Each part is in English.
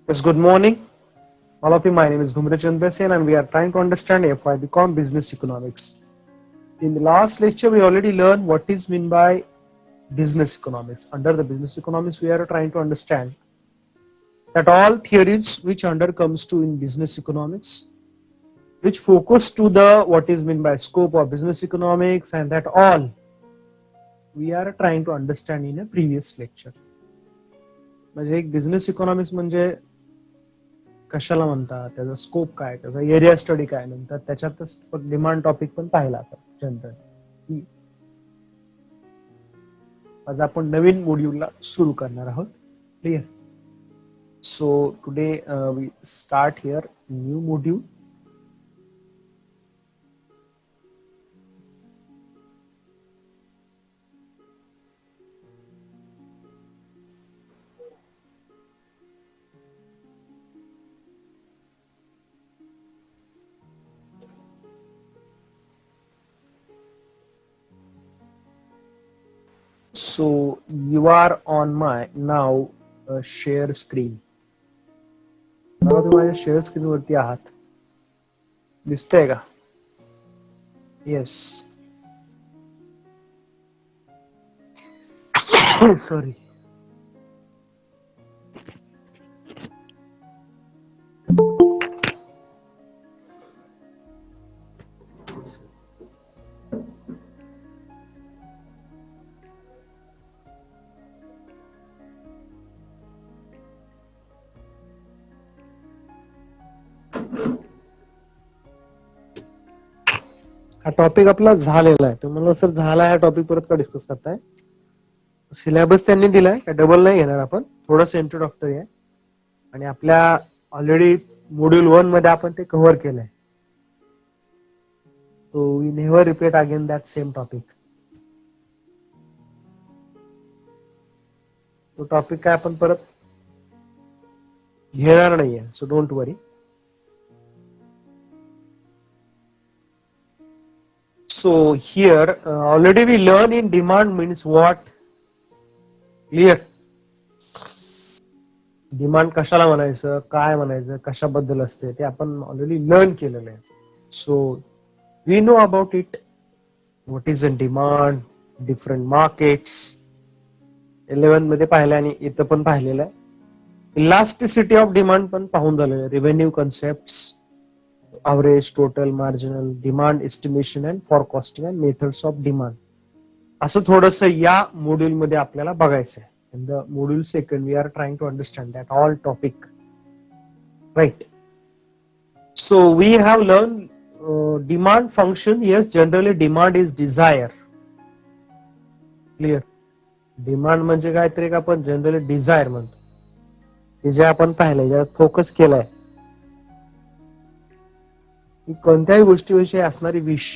Yes, good morning. All of you, my name is Ghumbre Chandrasen and we are trying to understand FY Business Economics. In the last lecture, we already learned what is meant by business economics. Under the business economics, we are trying to understand that all theories which under comes to in business economics, which focus to the what is meant by scope of business economics, and that all we are trying to understand in a previous lecture. म्हणजे एक business economics म्हणजे कशाला म्हणतात, त्याचा scope काय, त्याचा area study काय, नंतर त्याच्यातच डिमांड टॉपिक पण पाहिला आपण जनरल. आज आपण नवीन मॉड्यूलला सुरू करणार आहोत. Clear. So today we start here new module. So you are on my now share screen. मला तुम्ही माझ्या शेअर स्क्रीन वरती आहात. दिसतंय का? येस. सॉरी. हा टॉपिक आपला झालेला आहे. तर मला सर झाला हा टॉपिक परत का डिस्कस करताय? सिलेबस त्यांनी दिलाय, का डबल नाही घेणार आपण, थोडंसं इंट्रोडक्टरी आहे आणि आपल्या ऑलरेडी मॉड्यूल 1 मध्ये आपण ते कव्हर केलंय. So we never repeat again that same topic. तो टॉपिक काय आपण परत घेणार नाहीये, so don't worry. So here already we learn in demand means what? Clear? Demand कशाला म्हणायचं, काय म्हणायचं, कशाबद्दल असते ते आपण ऑलरेडी लर्न केलेलं आहे. So we know about it. What is a demand, different markets 11 मध्ये पाहिलं आणि इथं पण पाहिलेलं आहे. इलास्टिसिटी ऑफ डिमांड पण पाहून झालेलं आहे. Revenue concepts, average, total, marginal, demand estimation and forecasting and methods of demand. असं थोडंसं या मॉड्यूल मध्ये आपल्याला बघायचं आहे. In the module 2 we are trying to understand that all topic, right? So we have learned demand function. Yes, generally demand is desire. Clear? Demand म्हणजे काहीतरी आपण जनरली डिझायर म्हणतो, हे जे आपण पाहिलंय, ज्यात फोकस केलाय, कोणत्याही गोष्टीविषयी असणारी wish,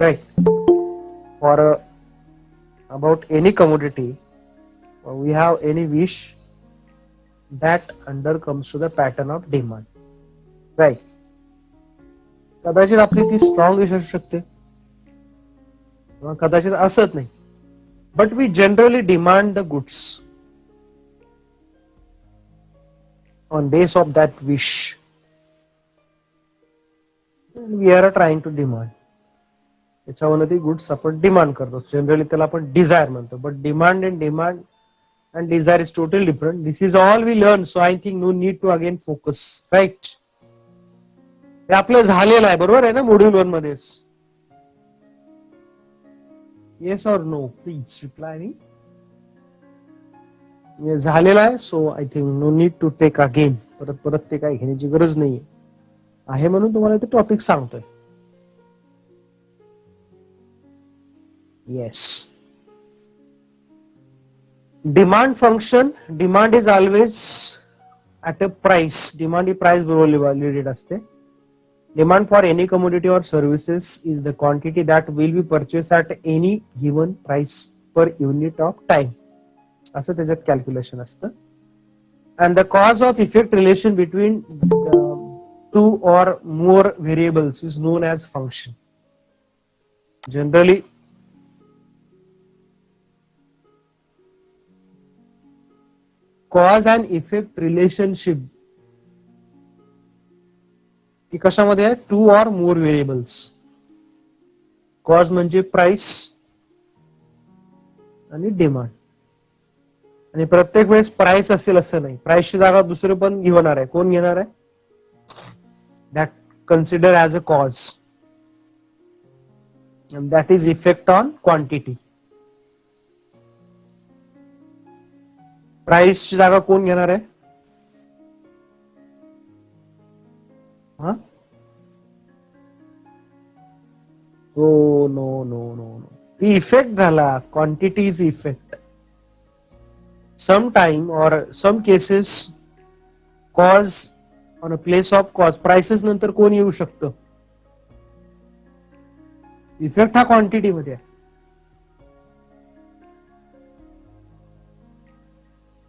right? For about any commodity we have any wish that under comes to the pattern of demand, right? कदाचित आपली ती स्ट्रॉंग विश असू शकते, कदाचित असत नाही, but we generally demand the goods on base of that wish. We are trying to demand. त्याच्यावर ती गुड्स आपण डिमांड करतो. जनरली त्याला आपण डिझायर म्हणतो. But demand and desire is total different. This is all we learn. So I think no need to again focus, right? हे आपलं झालेलं आहे, बरोबर आहे ना, मॉड्यूल 1 मध्येच. Yes or no, please reply me. झालेलं आहे. So I think no need to take again. परत ते काही घेण्याची गरज नाही आहे म्हणून तुम्हाला ते टॉपिक सांगतोय. Yes. Demand function. Demand is always at a price. Demand he price बरोबर रिलेटेड असते. डिमांड फॉर एनी कमोडिटी और services is the quantity that will be purchase at any given price per unit of time, असं त्याच्यात calculation असतं. And the cause of effect relation between two or more variables is known as function. Generally, cause and effect relationship ती कशामध्ये आहे? 2 or more variables. Cause म्हणजे price आणि demand. आणि प्रत्येक वेळेस प्राइस असेल असं नाही, प्राइसची जागा दुसरं पण घेणार आहे. कोण घेणार आहे? That consider as a cause, and that is effect on quantity. Price ची जागा कोण घेणार आहे? No no no no no, effect झाला. Quantity is effect. Some time or some cases cause on a place of cause, prices नंतर कोण येऊ शकतं? इफेक्ट हा क्वांटिटी मध्ये आहे.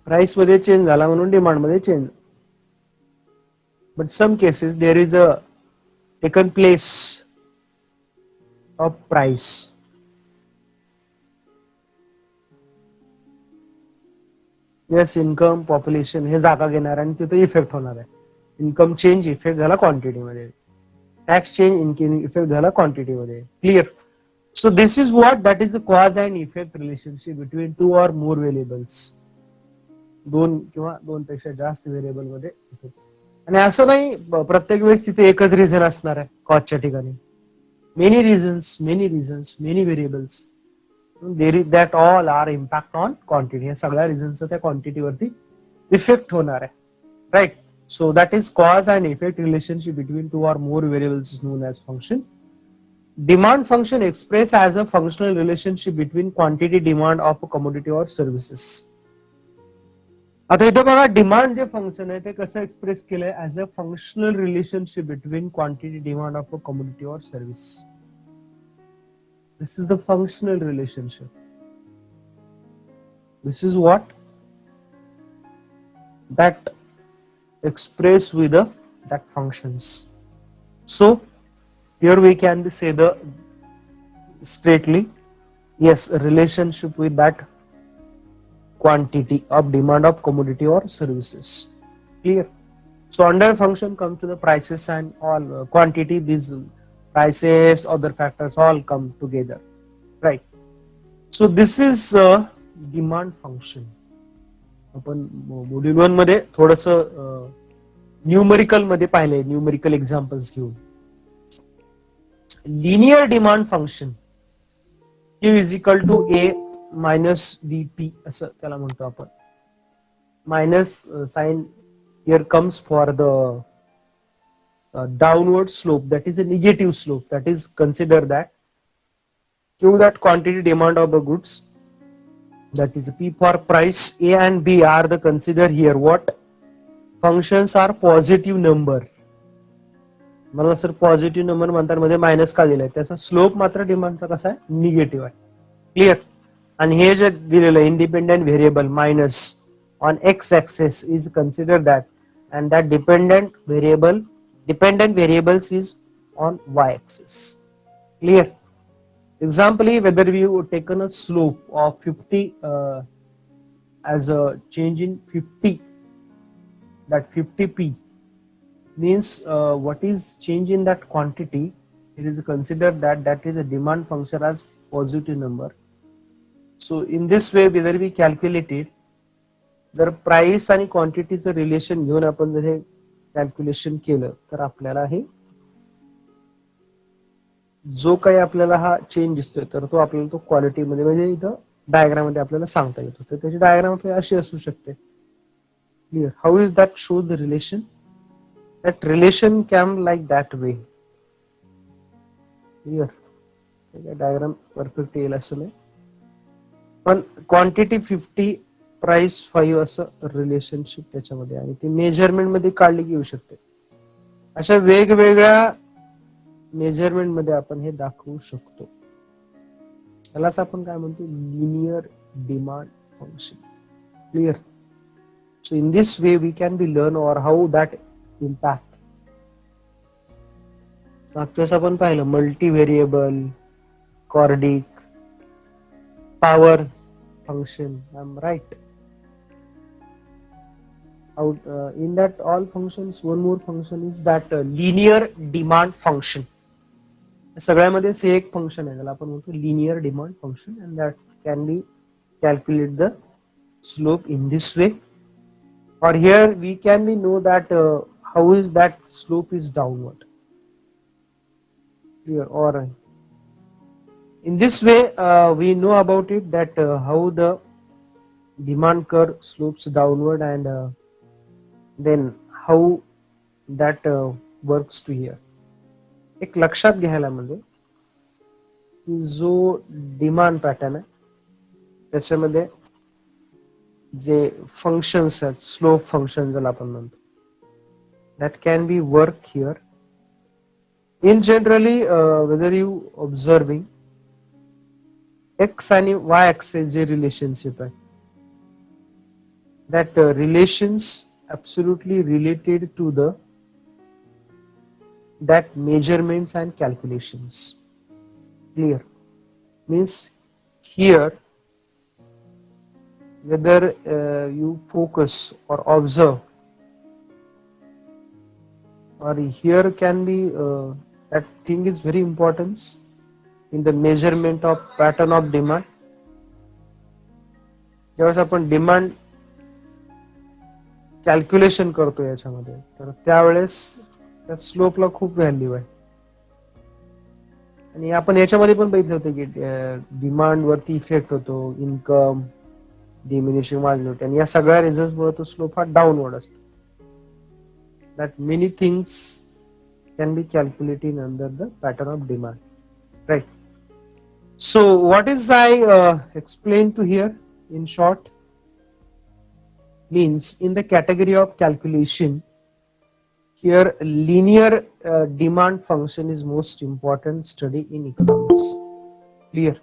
प्राइस मध्ये चेंज झाला म्हणून डिमांड मध्ये change. But some cases there is a taken place of price. Yes, income, population हे जागा घेणार आणि तिथे इफेक्ट होणार आहे. इन्कम चेंज इफेक्ट झाला क्वांटिटी मध्ये, टॅक्स चेंज इफेक्ट झाला क्वांटिटी मध्ये. Clear? So this is what that is the cause and effect relationship between 2 or more variables. 2 किंवा 2 पेक्षा जास्त व्हेरिएबल मध्ये. आणि असं नाही प्रत्येक वेळेस तिथे एकच रिझन असणार आहे कॉजच्या ठिकाणी. Many reasons, many variables. There is that all are impact on quantity. या सगळ्या रिझन्सचा त्या क्वांटिटीवरती इफेक्ट होणार आहे. Right? So that is cause and effect relationship between 2 or more variables is known as function. Demand function expressed as a functional relationship between quantity demand of a commodity or services. आता इथं बघा, demand जे function आहे ते कसं express केलंय? As a functional relationship between quantity demand of a commodity or service. This is the functional relationship. This is what that express with that functions. So here we can say the straightly, yes, a relationship with that quantity of demand of commodity or services. Clear? So under function comes to the prices and all quantity, these prices, other factors all come together, right? So this is a demand function. आपण module 1 मध्ये थोडस numerical मध्ये पाहिले, numerical examples घेऊन. Linear demand function Q is equal to A minus VP असं त्याला म्हणतो आपण. Minus sign here comes for the downward slope, that is a negative slope. That is consider that Q that quantity demand of the goods, that is P for price. A and B are the consider here what functions are positive number. मला sir positive number म्हणतात मध्ये minus का दिलाय? त्याचा slope मात्र डिमांडचा कसा आहे? Negative आहे. क्लिअर? आणि हे जे दिलेलं independent variable minus on X axis is consider that, and that dependent variables is on Y axis. Clear? Example, whether we would taken a slope of 50 as a change in 50, that 50p means what is change in that quantity, it is considered that is a demand function as positive number. So in this way whether we calculate it, जर price आणि क्वांटिटीचं relation घेऊन आपण जर हे calculation केलं तर आपल्याला हे जो काही आपल्याला हा चेंज दिसतोय तर तो आपल्याला तो क्वालिटी मध्ये म्हणजे इथं डायग्राम मध्ये आपल्याला सांगता येतो. तर त्याची डायग्राम अशी असू शकते. Clear? How is that show the relation? That relation cam like that way. Clear? Diagram perfect येईल असं नाही, पण क्वांटिटी 50 प्राइस 5 असं रिलेशनशिप त्याच्यामध्ये, आणि ती मेजरमेंट मध्ये काढली की येऊ शकते. अशा वेगवेगळ्या मेजरमेंट मध्ये आपण हे दाखवू शकतो. त्यालाच आपण काय म्हणतो? Linear demand function. Clear? So in this way we can be learn or how that impact. मागच्या वेळेस आपण पाहिलं multi variable, quadratic, power function. I am right? out in that all functions one more function is that linear demand function. सगळ्यामध्ये से एक function आहे त्याला आपण म्हणतो linear demand function and that can be calculate the slope in this way, or here we can be know that how is that slope is downward. Clear? Or in this way we know about it that how the demand curve slopes downward and then how that works to here. एक लक्षात घ्यायला म्हणजे की जो demand pattern आहे त्याच्यामध्ये जे functions आहेत slope function ज्याला आपण म्हणतो that can be work here in generally whether you observing x आणि वाय ऍक्सिस जे रिलेशनशिप आहे that relations absolutely related to the that measurements and calculations. Clear? Means here whether you focus or observe, or here can be that thing is very important in the measurement of pattern of demand. जेव्हा आपण demand calculation करतो याच्यामध्ये तर त्यावेळेस त्या स्लोपला खूप value आहे आणि आपण याच्यामध्ये पण बघितलं होतं की डिमांड वरती इफेक्ट होतो इन्कम डिमिनिशिंग मार्जिनॅलिटी आणि या सगळ्या रिझन्स मुळे तो स्लोप हा डाऊनवर्ड असतो that many things can be calculated under the pattern of demand right so what is I explain to here in short means in the category of calculation here linear demand function is most important study in economics. Clear?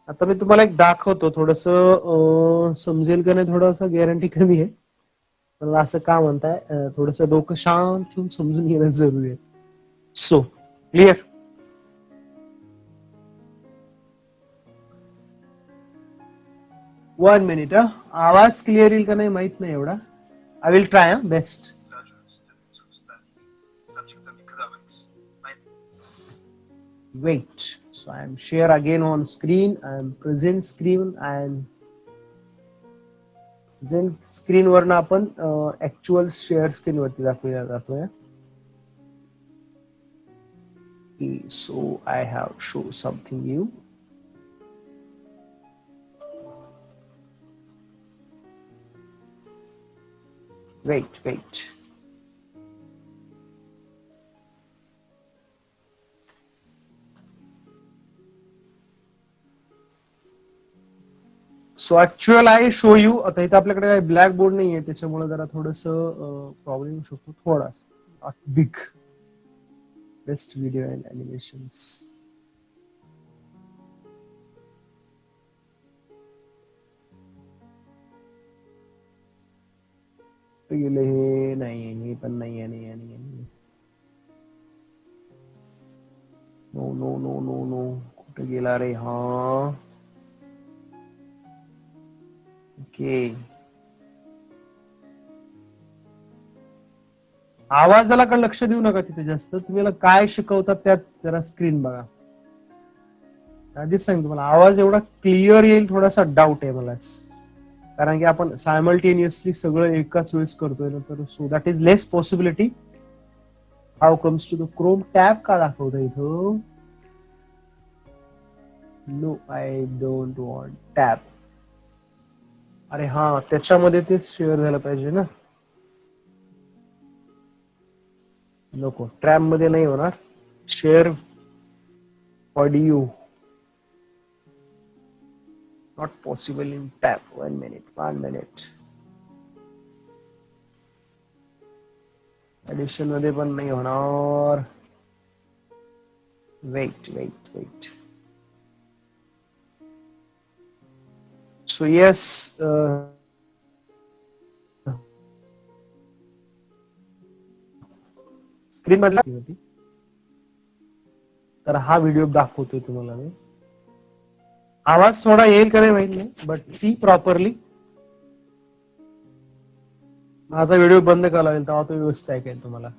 आता मी तुम्हाला एक दाखवतो थोडस समजेल का नाही थोडंसं guarantee कमी आहे मला असं का म्हणताय थोडस डोकं शांत ठेवून समजून घेणं जरुरी आहे सो क्लिअर 1 minute आवाज क्लिअर येईल का नाही माहित नाही एवढा I will try best wait so I am share again on screen I am present screen and then screen वरनं आपण actual share screen वरती दाखवूया जातोय so I have show something new wait so actual I show you आता इथे आपल्याकडे काही black board नाहीये त्याच्यामुळे जरा थोडस प्रॉब्लेम होऊ शकतो थोडासा big best video and animations गेले हे नाही हे पण नाही आणि no no no no no कुठे गेला रे हा ओके आवाजाला पण लक्ष देऊ नका तिथे जास्त तुम्हाला काय शिकवतात त्यात जरा स्क्रीन बघा आधीच सांग तुम्हाला आवाज एवढा क्लिअर येईल थोडासा डाऊट आहे मलाच कारण की आपण सायमल्टेनियसली सगळं एकाच वेळेस करतोय ना तर so that is less possibility how comes to the Chrome tab का दाखवतं इथं no I don't want tab अरे हा त्याच्यामध्ये ते शेअर झालं पाहिजे ना नको ट्रॅम मध्ये नाही होणार share audio not possible in tab 1 minute addition मध्ये पण नाही होणार wait so yes स्क्रीन मधला तर हा व्हिडिओ दाखवतोय तुम्हाला मी आवाज थोडा येईल का नाही माहित नाही बट सी प्रॉपरली माझा व्हिडिओ बंद करावा लागेल तेव्हा तो व्यवस्थित ऐकेल तुम्हाला.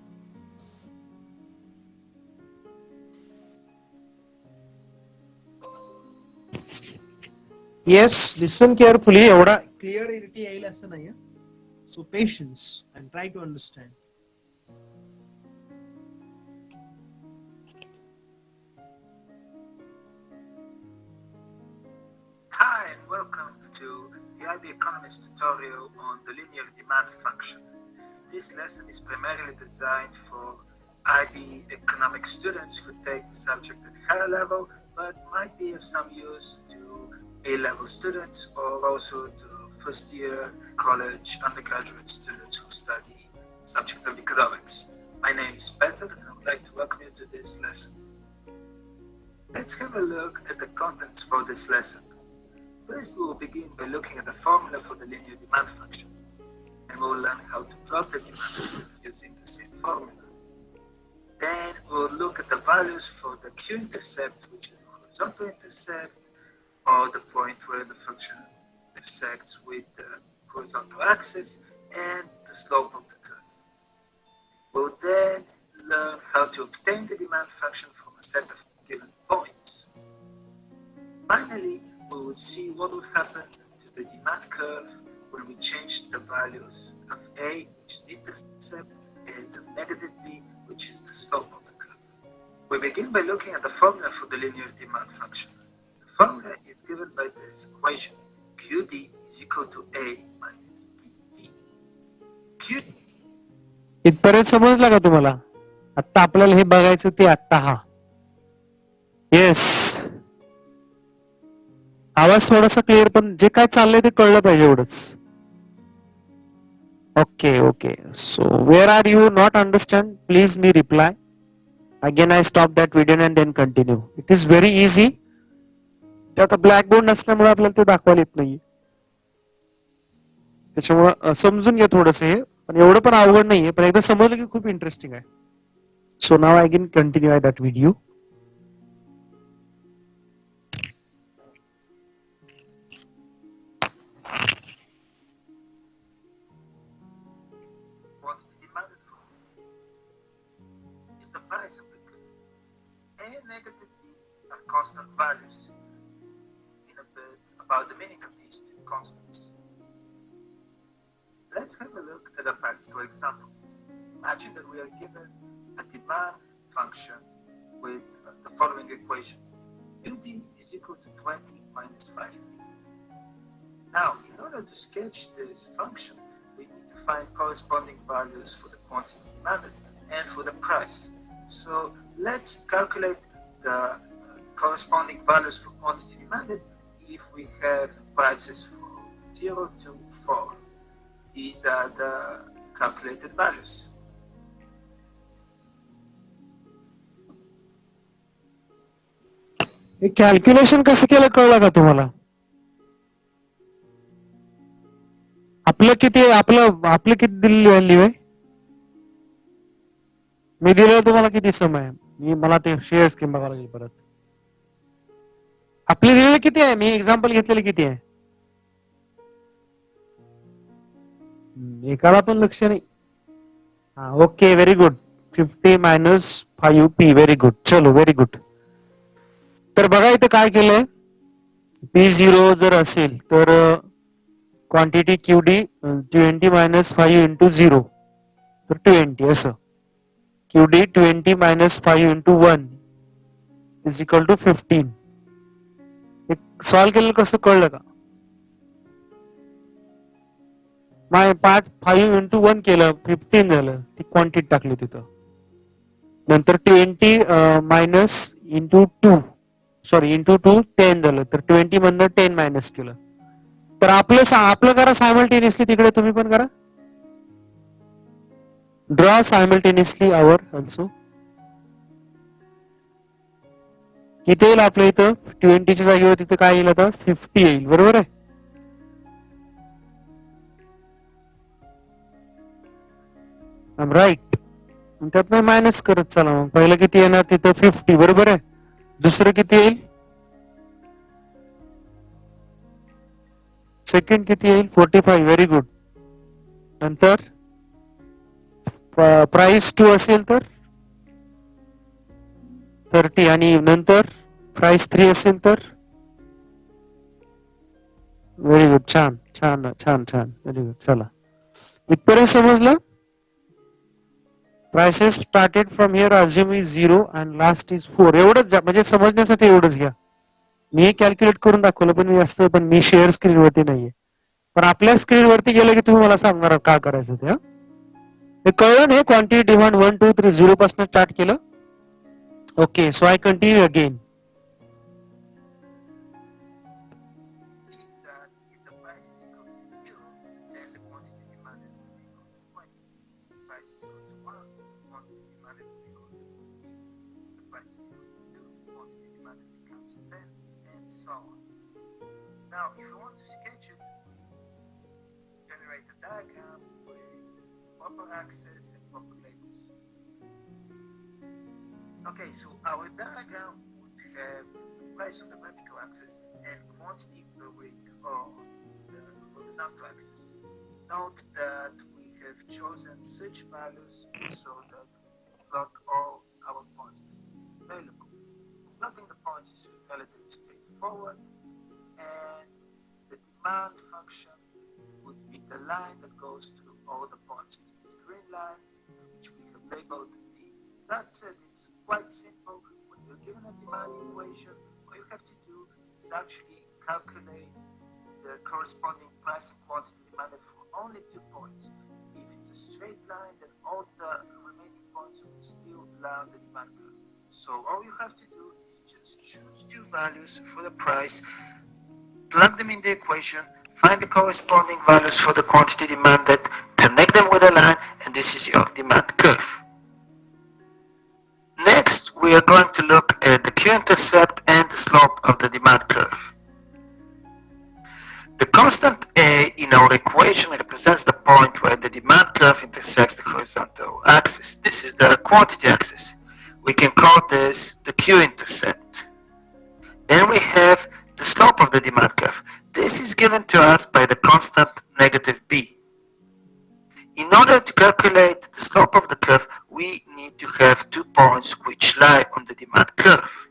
Yes, listen carefully. एवढा क्लिअरिटी येईल असं नाही. So patience and try to understand. Hi and welcome to the IB Economist tutorial on the linear demand function. This lesson is primarily designed for IB economics students who take the subject at higher level, but might be of some use to A-level students or also to first-year college undergraduate students who study the subject of economics. My name is Peter and I would like to welcome you to this lesson. Let's have a look at the contents for this lesson. First, we will begin by looking at the formula for the linear demand function, and we will learn how to plot the demand curve using the same formula. Then we will look at the values for the Q-intercept, which is the horizontal intercept, or the point where the function intersects with the horizontal axis, and the slope of the curve. We'll then learn how to obtain the demand function from a set of given points. Finally, we will see what would happen to the demand curve when we change the values of A, which is the intercept, and of negative B, which is the slope of the curve. We begin by looking at the formula for the linear demand function. The formula is given by this equation. QD is equal to A minus BD. Q. इथपर्यंत समजलं का तुम्हाला? आता आपल्याला हे बघायचं ते आत्ता हा. येस, आवाज थोडासा क्लिअर, पण जे काय चाललंय ते कळलं पाहिजे एवढंच. Okay okay. So where are you not understand? Please me reply. Again I stop that video and then continue. It is very easy. आता ब्लॅकबोर्ड नसल्यामुळे आपल्याला ते दाखवायला येत नाहीये, त्याच्यामुळे समजून घ्या थोडंसं हे. पण एवढं पण अवघड नाहीये, पण एकदा समजलं की खूप इंटरेस्टिंग आहे. So now I can continue that video. What's the demanded for? Is the price of the good. A negative B are constant values. In a bit about the meaning of these two constants. Let's have a look at a practical example. Imagine that we are given a demand function with the following equation. UD is equal to 20 minus 5p. Now, in order to sketch this function, we need to find corresponding values for the quantity demanded and for the price. So let's calculate the corresponding values for quantity demanded if we have prices from 0 to 4. These are the calculated values. हे calculation कसं केलं कळलं का तुम्हाला? आपलं किती आपलं किती दिलेली व्हॅल्यू आहे? मी दिलेलं तुम्हाला किती समय? मी मला ते शेअर स्कीम बघायला लागेल परत. आपले दिलेले किती आहे? मी एक्झाम्पल घेतलेले किती आहे? एकाला पण लक्ष नाही. हा, okay, very good. 50 minus 5p. Very good. चलो, व्हेरी गुड. तर बघा इथं काय केलंय. P0 जर असेल तर क्वांटिटी QD 20 मायनस 5 इंटू 0 तर 20 असं. QD 20 minus 5 into 1 is equal to 15. Solve केलं कसं कळलं का? 5 इंटू 1 केलं 15 झालं. ती क्वांटिटी टाकली तिथं. नंतर 20 मायनस इंटू 2 सॉरी इंटू 2 10 झालं. तर 20 मधनं 10 मायनस केलं. तर आपलं करा सायमल्टेनियसली. तिकडे तुम्ही पण करा. Draw simultaneously our also. किती येईल आपल्या इथं? 20च्या जागेवर तिथं काय येईल आता? 50 येईल. बरोबर आहे. राईट. त्यात नाही मायनस करत चला. मग पहिलं किती येणार तिथं? 50. बरोबर आहे. दुसरं किती येईल? सेकंड किती येईल? 45. Very good. नंतर प्राइस 2 असेल तर 30 आणि नंतर प्राइस 3 असेल तर व्हेरी गुड छान छान छान छान व्हेरी गुड चला इथपर्यंत समजलं prices started from here assume is 0 and last is 4 एवढंच म्हणजे समजण्यासाठी एवढंच घ्या मी कॅल्क्युलेट करून दाखवलं पण मी असतं पण मी शेअर स्क्रीनवरती नाहीये पण आपल्या स्क्रीनवरती गेलं की तुम्ही मला सांगणार का करायचं ते हे कळलं नाही क्वांटिटी डिमांड 1 2 3 0 पासून स्टार्ट केलं okay so I continue again that if the price is equal to 0, then the quantity demanded will be equal to 20. If the price is equal to 1, the quantity demanded will be equal to 15. If the price is equal to 2, the quantity demanded becomes 10, and so on. Now, if you want to sketch it, generate a diagram with proper axes and proper labels. Okay, so our diagram would have the price on the vertical axis and quantity per week on the horizontal axis. Note that we have chosen such values so that we plot all our points available. Plotting the points is relatively straightforward, and the demand function would be the line that goes through all the points. It's this green line, which we have labeled D. That said, it's quite simple. When you're given a demand equation, all you have to do is actually calculate the corresponding price and quantity demanded for only 2 points. If it's a straight line, then all the remaining points will still lie on the demand curve. So all you have to do is just choose 2 values for the price, plug them in the equation, find the corresponding values for the quantity demanded, connect them with a line, and this is your demand curve. Next, we are going to look at the Q-intercept and the slope of the demand curve. The constant A in our equation represents the point where the demand curve intersects the horizontal axis. This is the quantity axis. We can call this the Q-intercept. Then we have the slope of the demand curve. This is given to us by the constant negative B. In order to calculate the slope of the curve, we need to have 2 points which lie on the demand curve.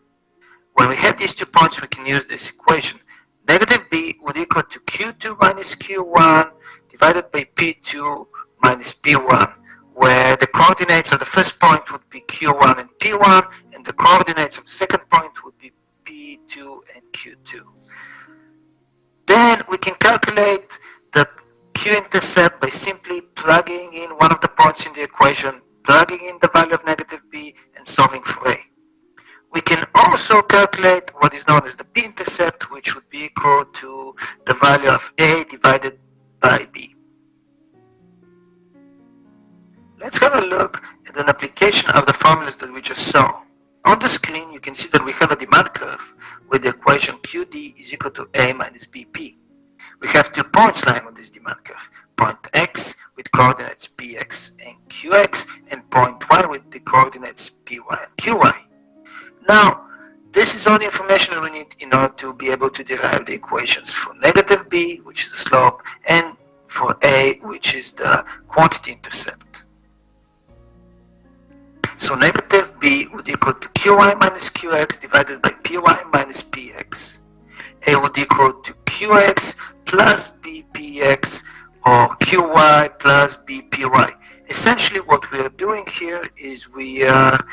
When we have these 2 points, we can use this equation. Negative B would equal to Q2 minus Q1 divided by P2 minus P1, where the coordinates of the first point would be Q1 and P1, and the coordinates of the second point would be P2 and Q2. Then we can calculate the Q-intercept by simply plugging in one of the points in the equation, plugging in the value of negative B, and solving for A. We can also calculate what is known as the P-intercept, which would be equal to the value of A divided by B. Let's have a look at an application of the formulas that we just saw. On the screen, you can see that we have a demand curve with the equation QD is equal to A minus BP. We have 2 points lying on this demand curve, point X with coordinates Px and Qx, and point Y with the coordinates Py and Qy. Now, this is all the information that we need in order to be able to derive the equations for negative B, which is the slope, and for A, which is the quantity intercept. So negative B would equal to Qy minus Qx divided by Py minus Px. A would equal to Qx plus Bpx or Qy plus Bpy. Essentially what we are doing here is we are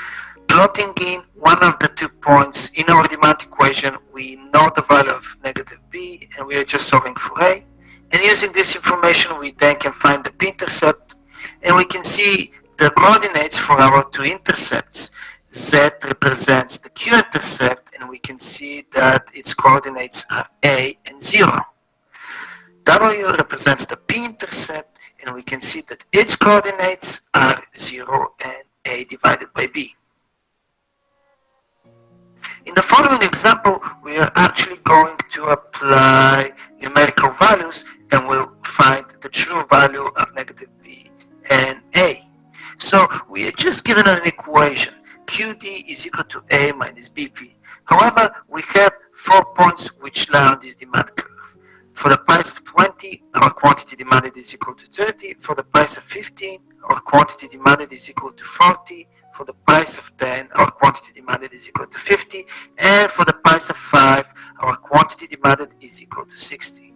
plotting in one of the 2 points in our demand equation. We know the value of negative B and we are just solving for A. And using this information we then can find the P-intercept, and we can see the coordinates for our 2 intercepts. Z represents the Q-intercept, and we can see that its coordinates are A and 0. W represents the P-intercept, and we can see that its coordinates are 0 and A divided by B. In the following example, we are actually going to apply numerical values, and we'll find the true value of negative B and A. So we are just given an equation. QD is equal to A minus BP. However, we have 4 points which lie on this demand curve. For the price of 20, 20, our quantity demanded is equal to 30. For the price of 15, our quantity demanded is equal to 40. For the price of 10, our quantity demanded is equal to 50. And for the price of 5, our quantity demanded is equal to 60.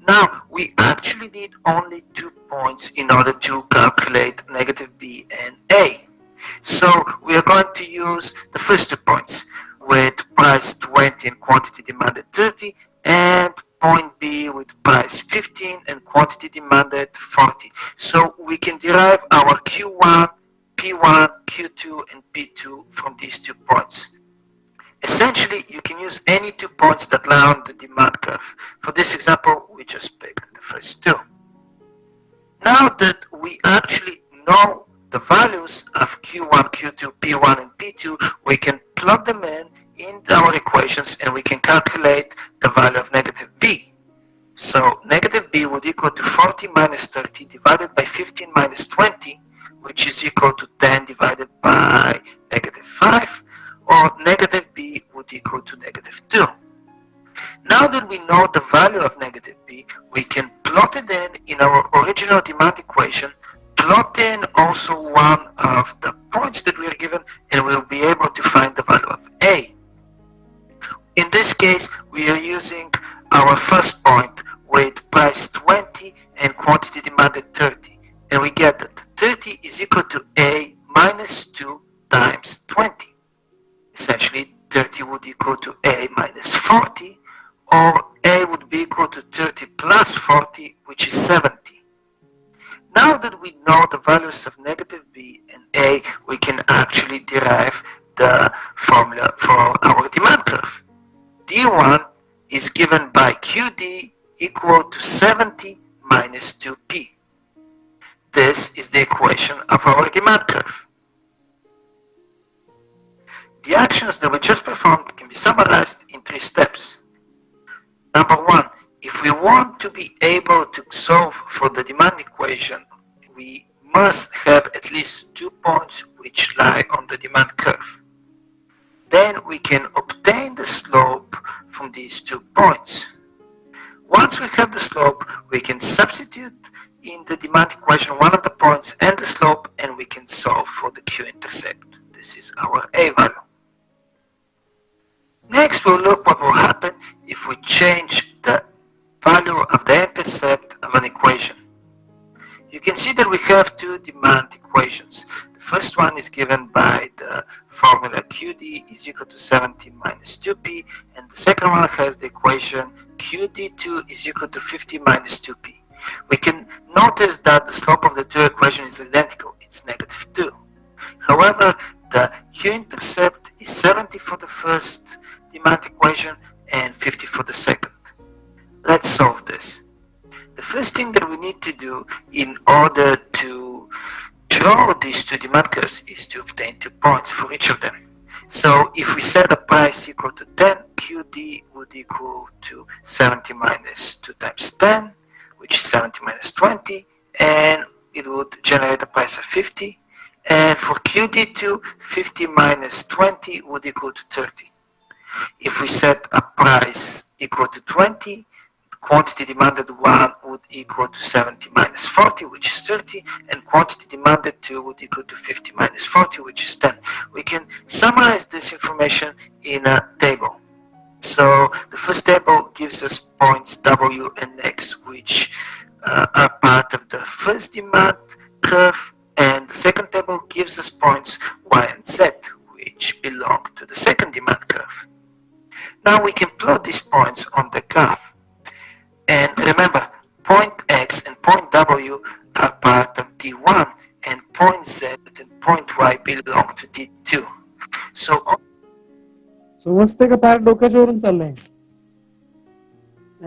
Now, we actually need only 2 points in order to calculate negative b and a. So we are going to use the first 2 points with price 20 and quantity demanded 30, and point B with price 15 and quantity demanded 40. So we can derive our Q1, P1, Q2, and P2 from these 2 points. Essentially, you can use any 2 points that lie on the demand curve. For this example, we just picked the first 2. Now that we actually know the values of Q1, Q2, P1, and P2, we can plug them in our equations and we can calculate the value of negative b. So negative b would equal to 40 minus 30 divided by 15 minus 20, which is equal to 10 divided by negative 5, or negative b would equal to negative 2. Now that we know the value of negative b, we can plot it in our original demand equation, plot in also one of the points that we are given, and we'll be able to find the value of a. In this case, we are using our first point with price 20 and quantity demanded 30. And we get that 30 is equal to a minus 2 times 20. Essentially, 30 would equal to a minus 40, or a would be equal to 30 plus 40, which is 70. Now that we know the values of negative b and a, we can actually derive the formula for our demand curve. D1 is given by QD equal to 70 minus 2P. This is the equation of our demand curve. The actions that we just performed can be summarized in 3 steps. Number 1, if we want to be able to solve for the demand equation, we must have at least 2 points which lie on the demand curve. Then we can obtain the slope from these 2 points. Once we have the slope, we can substitute in the demand equation one of the points and the slope, and we can solve for the Q-intercept. This is our A value. Next, we'll look what will happen if we change the value of the intercept of an equation. You can see that we have 2 demand equations. The first one is given by the formula QD is equal to 70 minus 2P, and the second one has the equation QD2 is equal to 50 minus 2P. We can notice that the slope of the 2 equations is identical, it's negative 2. However, the Q-intercept is 70 for the first demand equation and 50 for the second. Let's solve this. The first thing that we need to do in order to draw these 2 demand curves is to obtain 2 points for each of them. So if we set a price equal to 10, QD would equal to 70 minus 2 times 10, which is 70 minus 20, and it would generate a price of 50. And for QD2, 50 minus 20 would equal to 30. If we set a price equal to 20, quantity demanded 1 would equal to 70 minus 40, which is 30, and quantity demanded 2 would equal to 50 minus 40, which is 10. We can summarize this information in a table. So the first table gives us points W and X, which are part of the first demand curve, and the second table gives us points Y and Z, which belong to the second demand curve. Now we can plot these points on the graph. And remember, point X and point W are part of D1, and point Z and point Y belong to D2. So समजते का फार डोक्याच्या वरून चाललंय.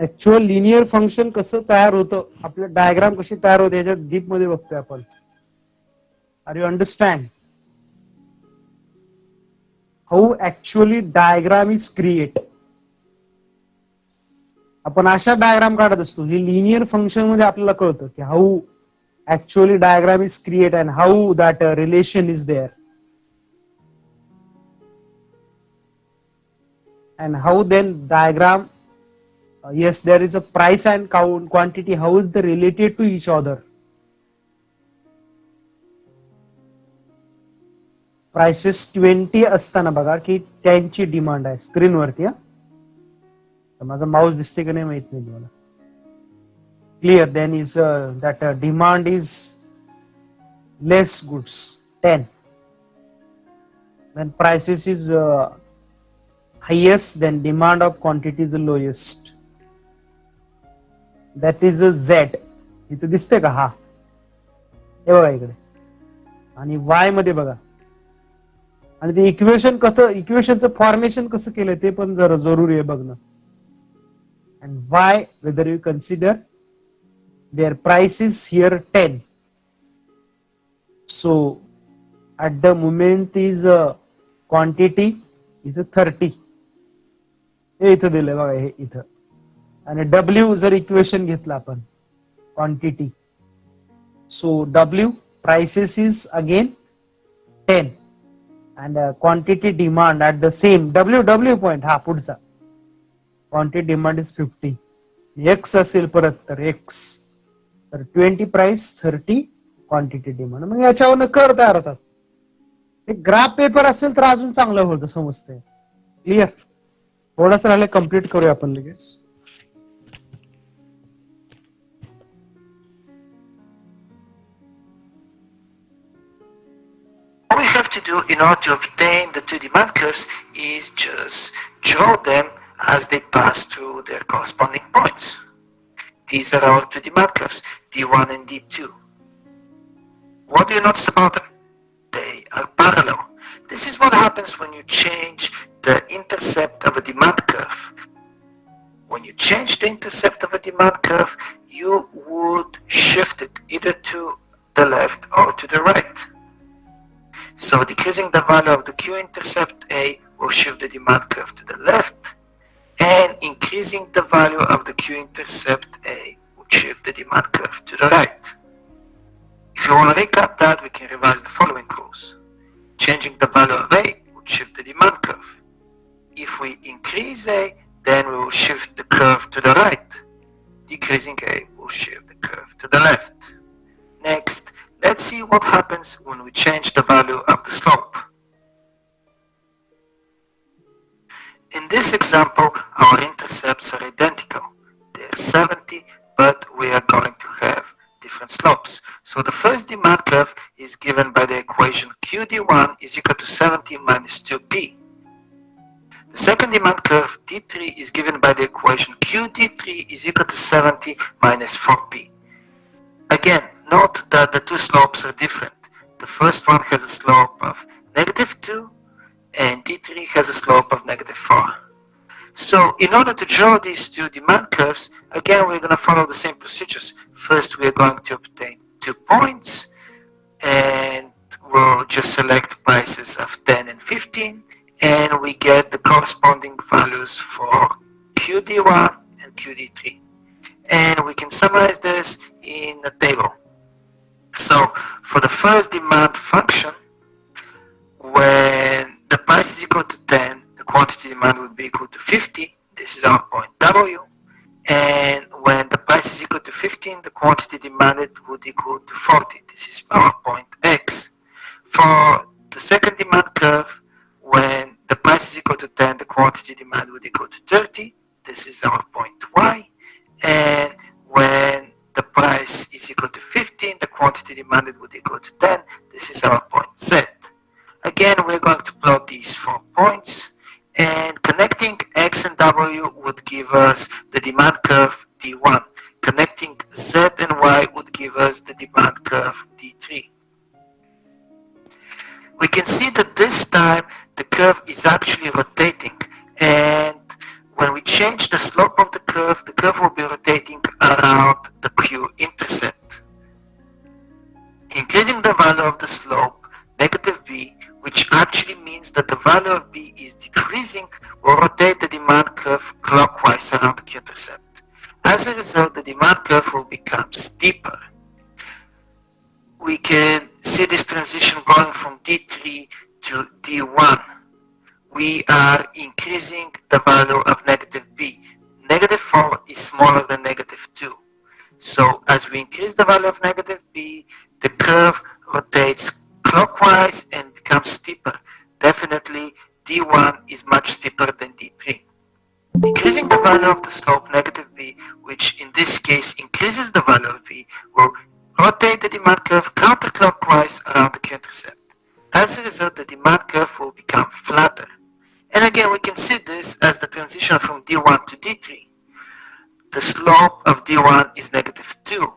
Actual linear function कसं तयार होतं, आपलं diagram कशी तयार होते याच्यात डीप मध्ये बघतोय आपण. Are you understand how actually diagram is create. आपण अशा डायग्राम काढत असतो. हे लिनियर फंक्शन मध्ये आपल्याला कळतं की how actually diagram is create and how that relation is there and how then diagram Yes, there is a price and count quantity. How is the related to each other? Prices 20 असताना बघा की त्यांची demand आहे स्क्रीनवरती. माझा Mouse दिसते की नाही माहित नाही तुम्हाला. Clear. Then is that demand is less goods 10. When prices is highest, then demand of quantity is the lowest. That is a Z. इथे दिसते का? हा हे बघा इकडे. आणि Y मध्ये बघा. आणि ते इक्वेशन कसं, इक्वेशनचं फॉर्मेशन कसं केलंय ते पण जरा जरुरी आहे बघणं. And why, whether you consider their price is here 10. So at the moment is quantity is a 30. हे इथं दिलंय बघा, हे इथं. आणि W जर इक्वेशन घेतलं आपण quantity, so W prices is again 10 and quantity demand at the same W point हा पुढचा quantity demand is 50. X असेल परत तर X तर 20 प्राइस 30 क्वांटिटी डिमांड. मग याच्यावरनं कर तयार होतात. ग्राफ पेपर असेल तर अजून चांगलं होतं समजतंय. क्लिअर. थोडंसं राहिलं कम्प्लीट करूया आपण लगेच. All we have to do in order to obtain the two demand curves is just draw them as they pass through their corresponding points. These are our two demand curves, D1 and D2. What do you notice about them? They are parallel. This is what happens when you change the intercept of a demand curve. When you change the intercept of a demand curve, you would shift it either to the left or to the right. So decreasing the value of the Q-intercept A will shift the demand curve to the left, and increasing the value of the Q-intercept A will shift the demand curve to the right. If you want to recap that, we can revise the following rules. Changing the value of A will shift the demand curve. If we increase A, then we will shift the curve to the right. Decreasing A will shift the curve to the left. Next, let's see what happens when we change the value of the slope. In this example, our intercepts are identical. They are 70, but we are going to have different slopes. So the first demand curve is given by the equation QD1 is equal to 70 minus 2P. The second demand curve D3 is given by the equation QD3 is equal to 70 minus 4P. Again, note that the two slopes are different. The first one has a slope of negative 2 and D3 has a slope of negative 4. So in order to draw these two demand curves, again we're going to follow the same procedures. First we're going to obtain 2 points and we'll just select prices of 10 and 15 and we get the corresponding values for QD1 and QD3. And we can summarize this in a table. So for the first demand function, when the price is equal to 10, the quantity demand would be equal to 50. This is our point W. And when the price is equal to 15, the quantity demanded would equal to 40. This is our point X. For the second demand curve, when the price is equal to 10, the quantity demand would equal to 30. This is our point Y. And when the price is equal to 15, the quantity demanded would equal to 10. This is our point Z. Again, we're going to plot these 4 points, and connecting X and W would give us the demand curve D1. Connecting Z and Y would give us the demand curve D3. We can see that this time the curve is actually rotating, and when we change the slope of the curve will be rotating around the Q-intercept. Increasing the value of the slope, negative B, which actually means that the value of B is decreasing, will rotate the demand curve clockwise around the Q-intercept. As a result, the demand curve will become steeper. We can see this transition going from D3 to D1. We are increasing the value of negative B. -4 is smaller than -2. So as we increase the value of -b, the curve rotates clockwise and becomes steeper. Definitely D1 is much steeper than D3. Decreasing the value of the slope -b, which in this case increases the value of b, will rotate the demand curve counterclockwise around the Q-intercept. As a result, the demand curve will become flatter. And again, we can see this as the transition from D1 to D3. The slope of D1 is -2.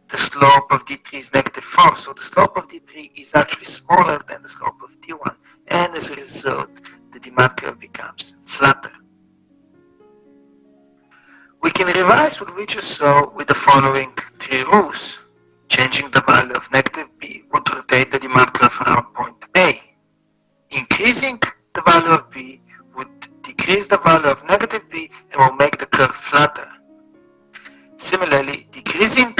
The slope of D3 is -4. So the slope of D3 is actually smaller than the slope of D1. And as a result, the demand curve becomes flatter. We can revise what we just saw with the following three rules. Changing the value of -b would rotate the demand curve around point A. Increasing the value of b would decrease the value of -b and will make the curve flatter. Similarly, decreasing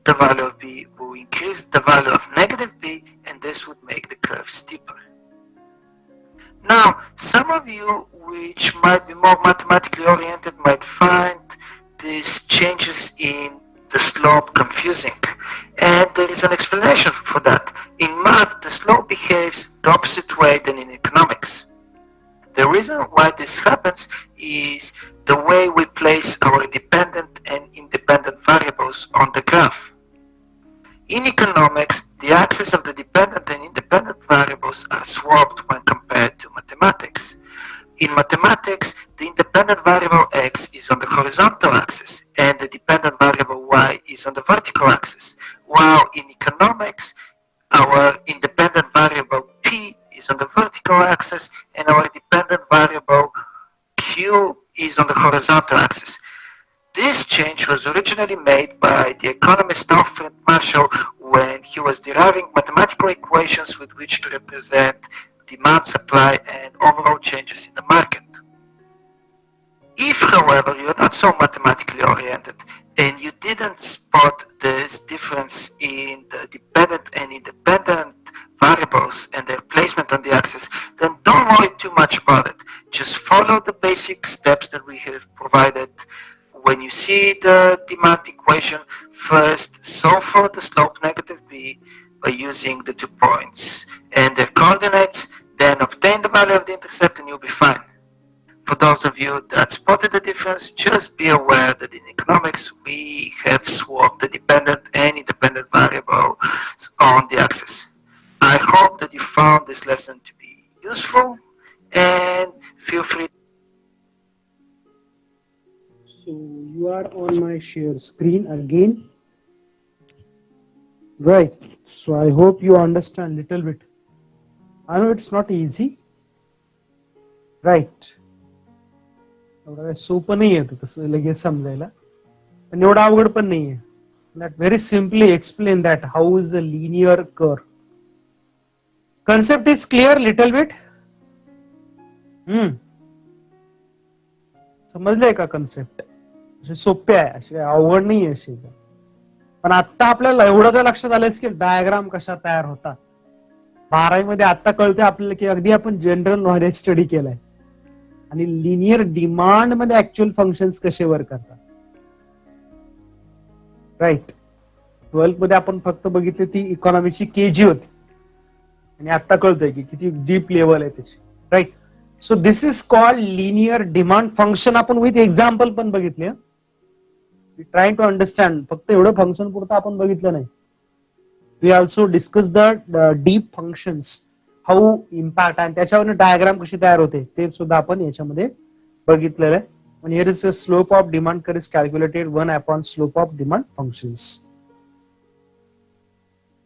the value of b will increase the value of -b and this would make the curve steeper. Now, some of you which might be more mathematically oriented might find these changes in the slope confusing. And there is an explanation for that. In math, the slope behaves the opposite way than in economics. The reason why this happens is the way we place our dependent and independent variables on the graph. In economics, the axes of the dependent and independent variables are swapped when compared to mathematics. In mathematics, the independent variable x is on the horizontal axis and the dependent variable y is on the vertical axis, while in economics, our independent variable p is on the vertical axis and our dependent variable q is on the horizontal axis. This change was originally made by the economist Alfred Marshall when he was deriving mathematical equations with which to represent demand, supply, and overall changes in the market. If, however, you're not so mathematically oriented and you didn't spot this difference in the dependent and independent variables and their placement on the axis, then don't worry too much about it. Just follow the basic steps that we have provided. When you see the demand equation, first solve for the slope -b by using the 2 points and their coordinates, then obtain the value of the intercept and you'll be fine. For those of you that spotted the difference, just be aware that in economics we have swapped the dependent and independent variables on the axis. I hope that you found this lesson to be useful and feel free. So you are on my share screen again. Right. So I hope you understand little bit. I know it's not easy. Right. एवढं सोपं नाही आहे तसं लगेच समजायला पण एवढं अवघड पण नाही आहे. That very simply explain that how is the linear curve. Concept is clear little bit. समजलंय का कन्सेप्ट? असे सोपे आहे, असे अवघड नाही आहे असे. पण आता आपल्याला एवढं तर लक्षात आलंच की डायग्राम कशा तयार होतात. 12वी मध्ये आता कळतंय आपल्याला की अगदी आपण जनरल नॉलेज स्टडी केलाय आणि लिनियर डिमांड मध्ये ऍक्च्युअल फंक्शन्स कसे वर्क करतात. राईट. 12th मध्ये आपण फक्त बघितली ती इकॉनॉमीची केजी होती आणि आता कळतंय की किती डीप लेवल आहे त्याची. Right. So this is called linear demand function. आपण विथ एक्झाम्पल पण बघितले. We try to understand. फक्त एवढं फंक्शन पुरतं आपण बघितलं नाही. We also discuss the deep functions, how impact आणि त्याच्यावर डायग्राम कशी तयार होते ते सुद्धा आपण याच्यामध्ये बघितलेलं आहे. And here is the slope of demand curve is calculated 1 upon slope of demand functions.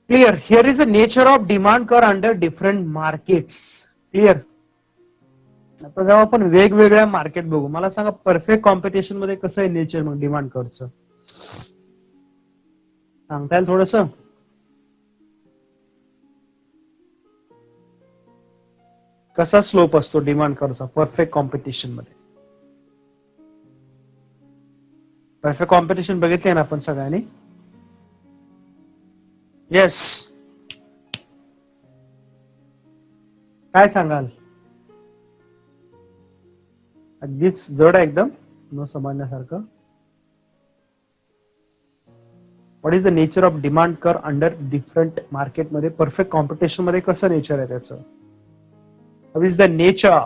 Clear. Here is the nature of demand curve under different markets. Clear. आता जेव्हा आपण वेगवेगळ्या मार्केट बघू, मला सांगा परफेक्ट कॉम्पिटिशन मध्ये कसं आहे नेचर मग demand कर्वचं सांगता येईल थोडस. कसा स्लोप असतो डिमांड कर्वचा परफेक्ट कॉम्पिटिशन मध्ये? परफेक्ट कॉम्पिटिशन बघितले ना आपण सगळ्यांनी? येस. काय सांगाल? अगदीच जड आहे एकदम. न समजण्यासारखं. What is the nature of demand curve under different मार्केटमध्ये परफेक्ट कॉम्पिटिशन मध्ये कसं नेचर आहे त्याचं. How is the nature.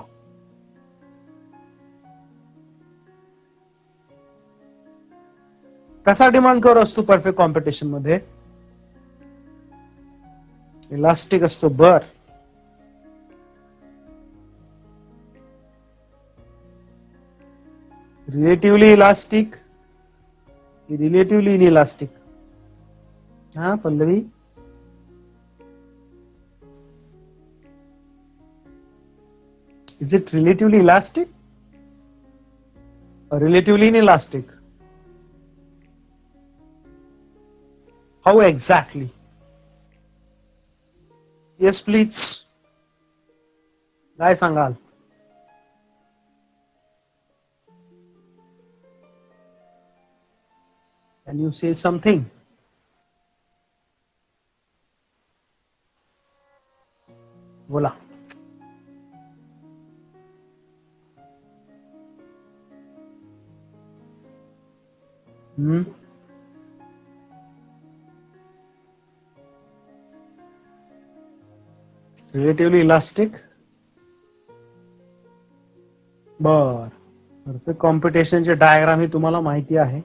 कसा डिमांड कर असतो परफेक्ट कॉम्पिटिशन मध्ये. इलास्टिक असतो. बर. Relatively elastic, relatively inelastic. हा Pallavi. Is it relatively elastic or relatively inelastic? How exactly? Yes, please. काय सांगाल. Can you say something? बोला. Relatively elastic. बर. परफेक्ट कॉम्पिटिशनचे डायग्राम ही तुम्हाला माहिती आहे.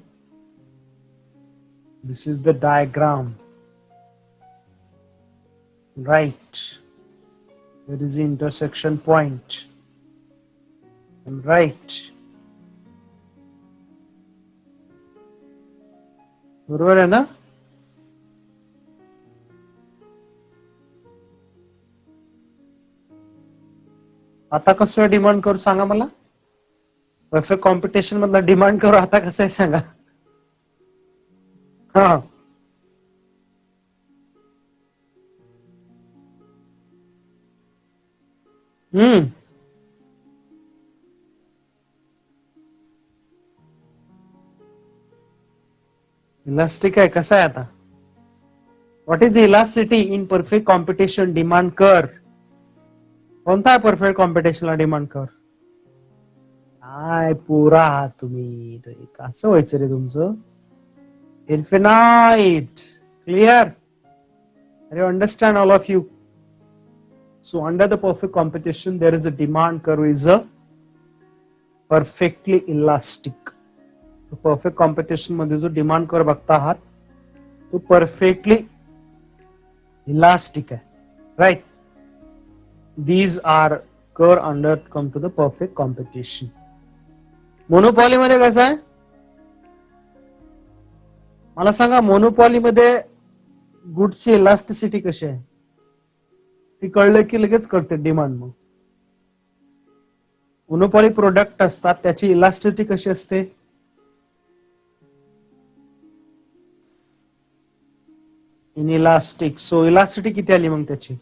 This is the diagram. Right. There is the intersection point. Right. बरोबर आहे ना. आता कसं डिमांड करू सांगा मला. परफेक्ट कॉम्पिटिशन मधला डिमांड करू आता कसं आहे सांगा. हा. इलास्टिक आहे. कसं आहे आता. What is the elasticity in perfect competition demand कर. कोणता आहे परफेक्ट कॉम्पिटिशनला डिमांड कर. काय पुरा आहात तुम्ही. कसं व्हायचं रे तुमचं. Infinite. Clear. Are you understand all of you. So under the perfect competition, there is a demand curve is a perfectly elastic. तो perfect competition मध्ये जो demand curve बघता आहात तो perfectly elastic आहे. Right? These are curve under come to the perfect competition. Monopoly मध्ये कसं आहे. मला सांगा मोनोपॉली मध्ये गुड्सची इलास्टिसिटी कशी आहे. ती कळलं की लगेच कळते डिमांड. मग मोनोपॉली प्रोडक्ट असतात त्याची इलास्टिसिटी कशी असते. इनइलास्टिक. सो इलास्टिसिटी किती आली मग त्याची.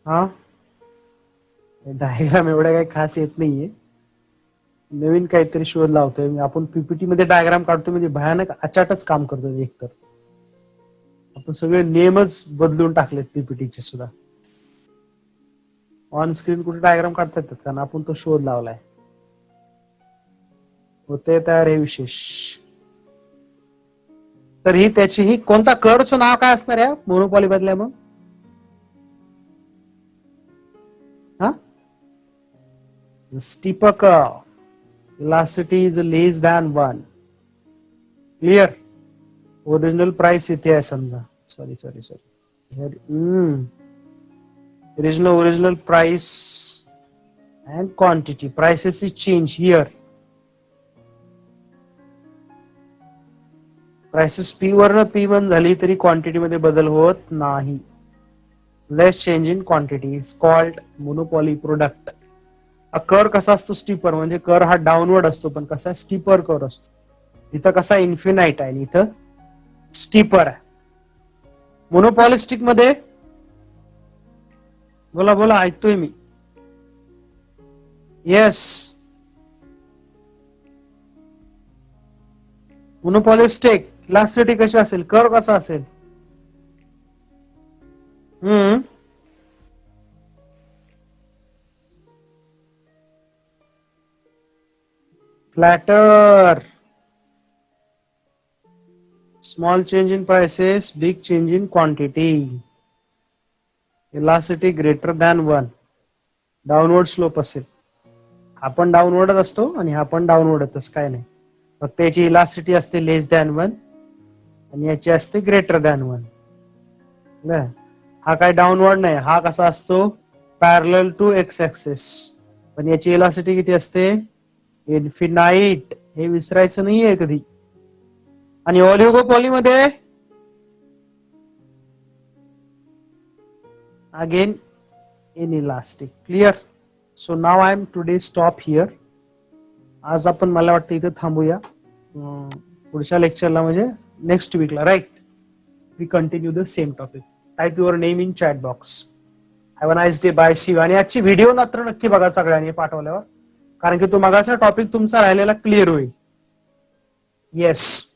हा. डायग्राम एवढ्या काही खास येत नाहीये. नवीन काहीतरी शोध लावतोय. आपण पीपीटी मध्ये डायग्राम काढतो म्हणजे भयानक अचाटच काम करतोय. एकतर आपण सगळे नेमच बदलून टाकलेत पीपीटीचे सुद्धा. ऑन स्क्रीन कुठे डायग्राम काढता येतात कारण आपण तो शोध लावलाय. होते तयार हे विशेष. तर ही त्याची ही कोणता कर्वचं नाव काय असणार आहे मोनोपॉली बदल्या मग. हा. Steeper curve. Elasticity is less than 1. Clear. Original price इथे आहे समजा. Sorry. Original price and quantity. Prices is change here. Prices P वरनं P1 झाली तरी क्वांटिटी मध्ये बदल होत नाही. Less change in quantity is called monopoly product. कर कसा असतो स्टीपर म्हणजे कर हा डाऊनवर्ड असतो पण कसा स्टीपर कर असतो. इथं कसा इन्फिनाइट आहे इथं स्टीपर आहे. मोनोपॉलिस्टिक मध्ये बोला ऐकतोय मी. येस. मोनोपॉलिस्टिक इलास्टिसिटी कशी असेल. कर्व कसा असेल. flatter. Small change in prices, big change in quantity. Velocity greater than 1. Downward slope असेल. हा पण डाऊनवर्डच असतो आणि हा पण डाऊनवर्डच, काय नाही. फक्त याची इलास्टिटी असते लेस दॅन 1 आणि याची असते ग्रेटर दॅन 1. हा काय डाऊनवर्ड नाही, हा कसा असतो पॅरलल टू एक्स ऍक्सिस. पण याची इलास्टिटी किती असते इन्फिनाइट. हे विसरायचं नाहीये कधी. आणि ऑलिगोपॉलीमध्ये again inelastic. Clear. So now I am today stop here. आज आपण मला वाटतं इथे थांबूया. पुढच्या लेक्चरला म्हणजे नेक्स्ट वीकला, right, we continue the same topic. Type your name in chat box. Have a nice day. Bye. See you. आणि आजची व्हिडिओ मात्र नक्की बघा सगळ्यांनी पाठवल्यावर, कारण की तो मगाचा टॉपिक तुमचा राहिलेला क्लिअर होईल. येस.